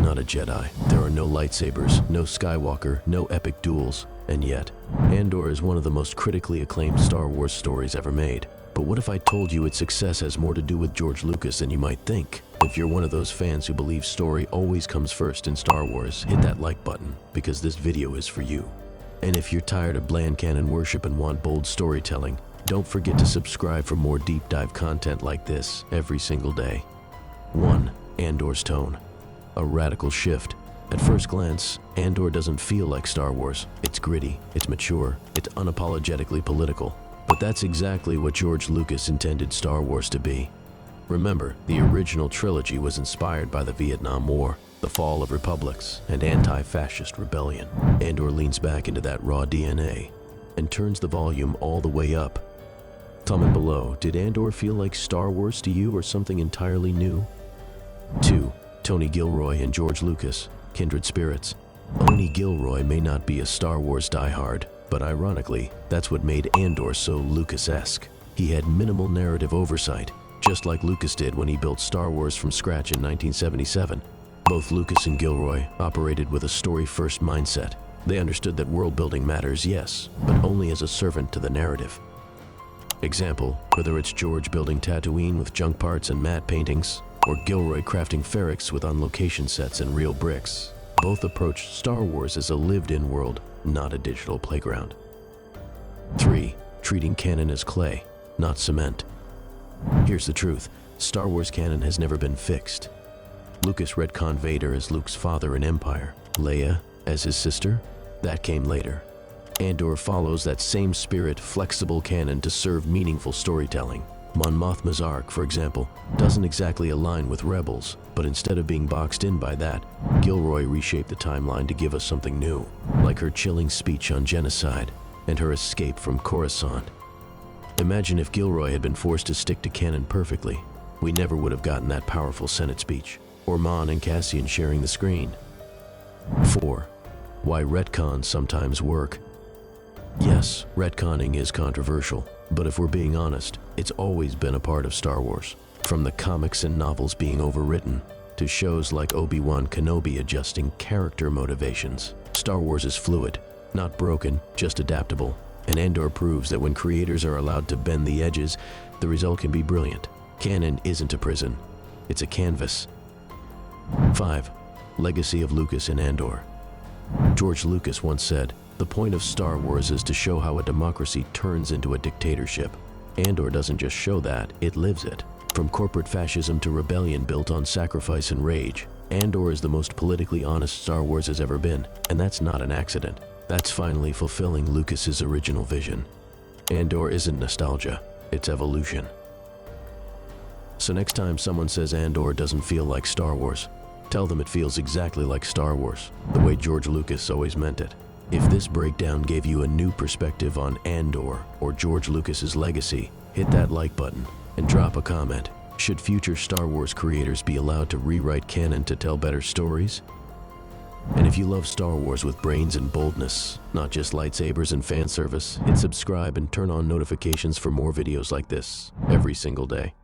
not a Jedi. There are no lightsabers, no Skywalker, no epic duels. And yet, Andor is one of the most critically acclaimed Star Wars stories ever made. But what if I told you its success has more to do with George Lucas than you might think? If you're one of those fans who believes story always comes first in Star Wars, hit that like button, because this video is for you. And if you're tired of bland canon worship and want bold storytelling, don't forget to subscribe for more deep dive content like this every single day. 1. Andor's tone. A radical shift. At first glance, Andor doesn't feel like Star Wars. It's gritty, it's mature, it's unapologetically political. But that's exactly what George Lucas intended Star Wars to be. Remember, the original trilogy was inspired by the Vietnam War, the fall of republics, and anti-fascist rebellion. Andor leans back into that raw DNA and turns the volume all the way up. Comment below, did Andor feel like Star Wars to you or something entirely new? 2. Tony Gilroy and George Lucas, kindred spirits. Tony Gilroy may not be a Star Wars diehard, but ironically, that's what made Andor so Lucas-esque. He had minimal narrative oversight, just like Lucas did when he built Star Wars from scratch in 1977. Both Lucas and Gilroy operated with a story-first mindset. They understood that world-building matters, yes, but only as a servant to the narrative. Example, whether it's George building Tatooine with junk parts and matte paintings, or Gilroy crafting ferrix with on-location sets and real bricks, both approached Star Wars as a lived-in world, not a digital playground. 3. Treating canon as clay, not cement. Here's the truth, Star Wars canon has never been fixed. Lucas retconned Vader as Luke's father in Empire, Leia as his sister, that came later. Andor follows that same spirit, flexible canon to serve meaningful storytelling. Mon Mothma's arc, for example, doesn't exactly align with Rebels, but instead of being boxed in by that, Gilroy reshaped the timeline to give us something new, like her chilling speech on genocide and her escape from Coruscant. Imagine if Gilroy had been forced to stick to canon perfectly. We never would have gotten that powerful Senate speech, or Mon and Cassian sharing the screen. 4. Why retcons sometimes work. Yes, retconning is controversial, but if we're being honest, it's always been a part of Star Wars. From the comics and novels being overwritten, to shows like Obi-Wan Kenobi adjusting character motivations. Star Wars is fluid, not broken, just adaptable. And Andor proves that when creators are allowed to bend the edges, the result can be brilliant. Canon isn't a prison, it's a canvas. 5. Legacy of Lucas in Andor. George Lucas once said, "The point of Star Wars is to show how a democracy turns into a dictatorship." Andor doesn't just show that, it lives it. From corporate fascism to rebellion built on sacrifice and rage, Andor is the most politically honest Star Wars has ever been, and that's not an accident. That's finally fulfilling Lucas's original vision. Andor isn't nostalgia, it's evolution. So next time someone says Andor doesn't feel like Star Wars, tell them it feels exactly like Star Wars, the way George Lucas always meant it. If this breakdown gave you a new perspective on Andor or George Lucas's legacy, hit that like button and drop a comment. Should future Star Wars creators be allowed to rewrite canon to tell better stories? And if you love Star Wars with brains and boldness, not just lightsabers and fan service, hit subscribe and turn on notifications for more videos like this every single day.